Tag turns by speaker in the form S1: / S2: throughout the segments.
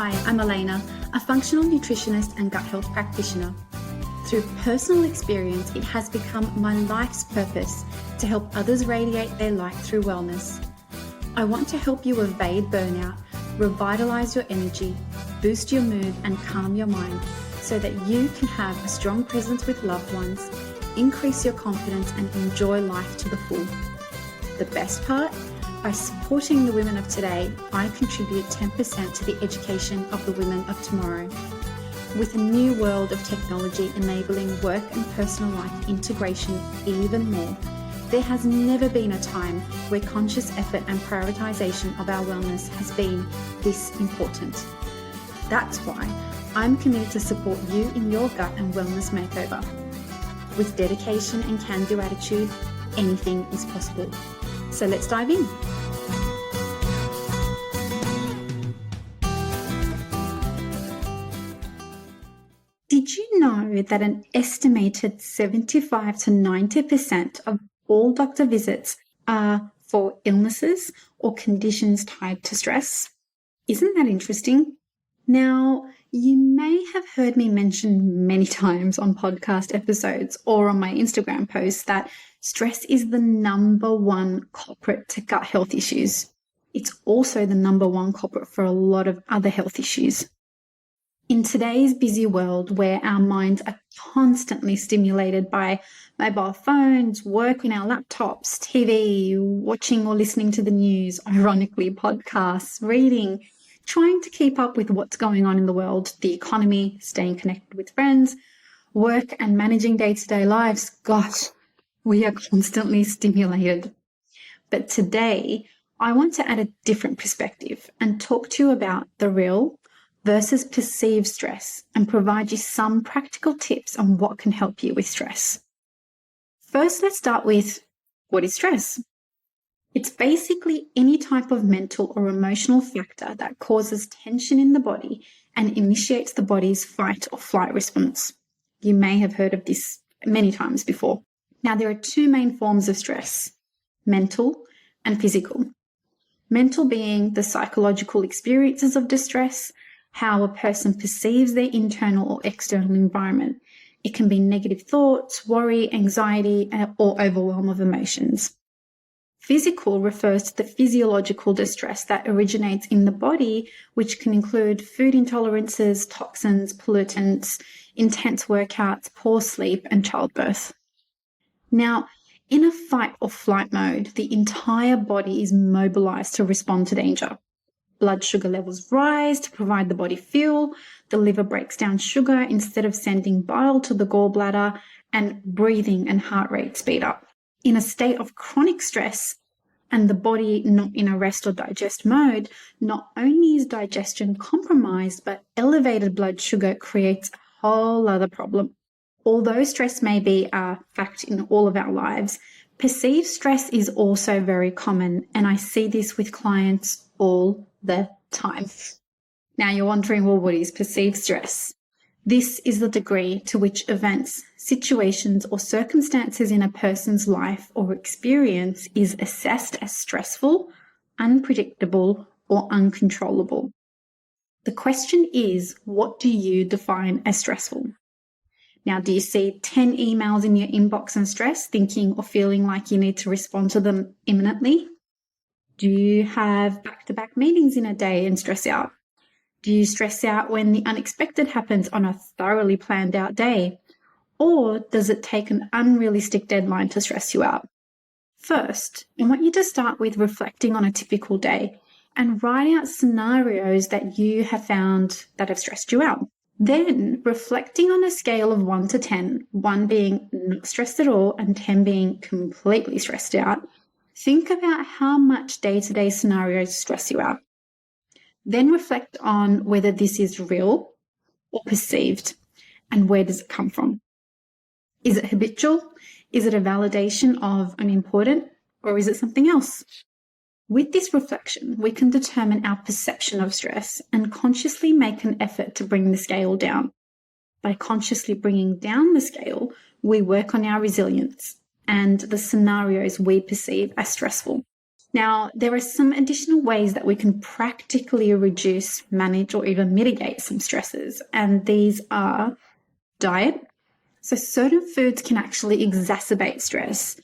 S1: Hi, I'm Elena, a functional nutritionist and gut health practitioner. Through personal experience, it has become my life's purpose to help others radiate their light through wellness. I want to help you evade burnout, revitalize your energy, boost your mood, and calm your mind so that you can have a strong presence with loved ones, increase your confidence, and enjoy life to the full. The best part? By supporting the women of today, I contribute 10% to the education of the women of tomorrow. With a new world of technology enabling work and personal life integration even more, there has never been a time where conscious effort and prioritization of our wellness has been this important. That's why I'm committed to support you in your gut and wellness makeover. With dedication and can-do attitude, anything is possible. So let's dive in. Did you know that an estimated 75 to 90% of all doctor visits are for illnesses or conditions tied to stress? Isn't that interesting? Now, you may have heard me mention many times on podcast episodes or on my Instagram posts that stress is the number one culprit to gut health issues. It's also the number one culprit for a lot of other health issues. In today's busy world where our minds are constantly stimulated by mobile phones, work in our laptops, TV, watching or listening to the news, ironically podcasts, reading, trying to keep up with what's going on in the world, the economy, staying connected with friends, work and managing day-to-day lives, gosh, we are constantly stimulated. But today, I want to add a different perspective and talk to you about the real versus perceived stress and provide you some practical tips on what can help you with stress. First, let's start with what is stress? It's basically any type of mental or emotional factor that causes tension in the body and initiates the body's fight or flight response. You may have heard of this many times before. Now, there are two main forms of stress, mental and physical. Mental being the psychological experiences of distress, how a person perceives their internal or external environment. It can be negative thoughts, worry, anxiety, or overwhelm of emotions. Physical refers to the physiological distress that originates in the body, which can include food intolerances, toxins, pollutants, intense workouts, poor sleep, and childbirth. Now, in a fight or flight mode, the entire body is mobilized to respond to danger. Blood sugar levels rise to provide the body fuel, the liver breaks down sugar instead of sending bile to the gallbladder, and breathing and heart rate speed up. In a state of chronic stress and the body not in a rest or digest mode, not only is digestion compromised, but elevated blood sugar creates a whole other problem. Although stress may be a fact in all of our lives, perceived stress is also very common, and I see this with clients all the time. Now you're wondering, well, what is perceived stress? This is the degree to which events, situations, or circumstances in a person's life or experience is assessed as stressful, unpredictable, or uncontrollable. The question is, what do you define as stressful? Now, do you see 10 emails in your inbox and stress, thinking or feeling like you need to respond to them imminently? Do you have back-to-back meetings in a day and stress out? Do you stress out when the unexpected happens on a thoroughly planned out day? Or does it take an unrealistic deadline to stress you out? First, I want you to start with reflecting on a typical day and write out scenarios that you have found that have stressed you out. Then, reflecting on a scale of 1 to 10, 1 being not stressed at all and 10 being completely stressed out, think about how much day-to-day scenarios stress you out. Then reflect on whether this is real or perceived, and where does it come from? Is it habitual? Is it a validation of I'm important, or is it something else? With this reflection, we can determine our perception of stress and consciously make an effort to bring the scale down. By consciously bringing down the scale, we work on our resilience and the scenarios we perceive as stressful. Now, there are some additional ways that we can practically reduce, manage, or even mitigate some stresses, and these are diet. So certain foods can actually exacerbate stress.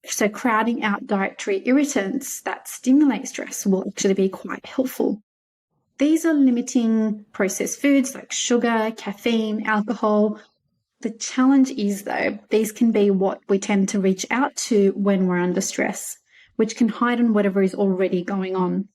S1: So crowding out dietary irritants that stimulate stress will actually be quite helpful. These are limiting processed foods like sugar, caffeine, alcohol. The challenge is, though, these can be what we tend to reach out to when we're under stress, which can hide on whatever is already going on.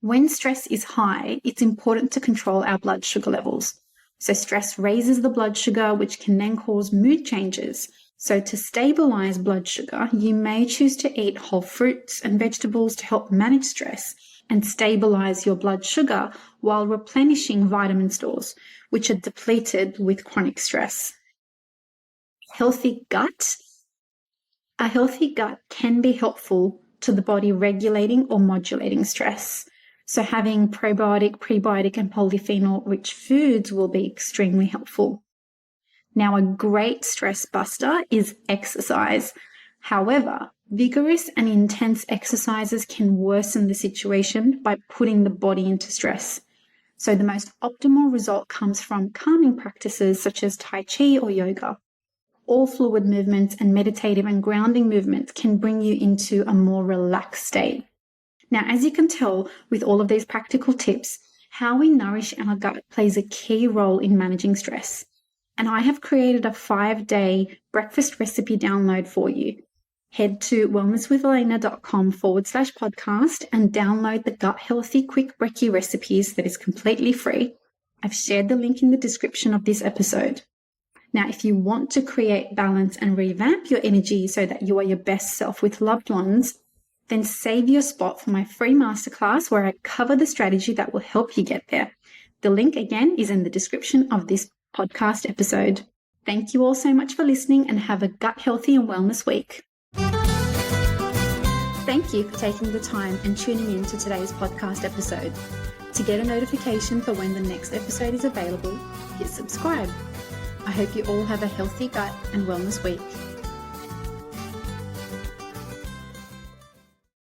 S1: When stress is high, it's important to control our blood sugar levels. So stress raises the blood sugar, which can then cause mood changes. So to stabilize blood sugar, you may choose to eat whole fruits and vegetables to help manage stress and stabilize your blood sugar while replenishing vitamin stores, which are depleted with chronic stress. Healthy gut. A healthy gut can be helpful to the body regulating or modulating stress. So having probiotic, prebiotic, and polyphenol-rich foods will be extremely helpful. Now, a great stress buster is exercise. However, vigorous and intense exercises can worsen the situation by putting the body into stress. So the most optimal result comes from calming practices such as Tai Chi or yoga. All fluid movements and meditative and grounding movements can bring you into a more relaxed state. Now, as you can tell with all of these practical tips, how we nourish our gut plays a key role in managing stress. And I have created a 5-day breakfast recipe download for you. Head to wellnesswithelena.com/podcast and download the Gut Healthy Quick Brekkie recipes that is completely free. I've shared the link in the description of this episode. Now, if you want to create balance and revamp your energy so that you are your best self with loved ones, then save your spot for my free masterclass where I cover the strategy that will help you get there. The link again is in the description of this podcast episode. Thank you all so much for listening and have a gut healthy and wellness week. Thank you for taking the time and tuning in to today's podcast episode. To get a notification for when the next episode is available, hit subscribe. I hope you all have a healthy gut and wellness week.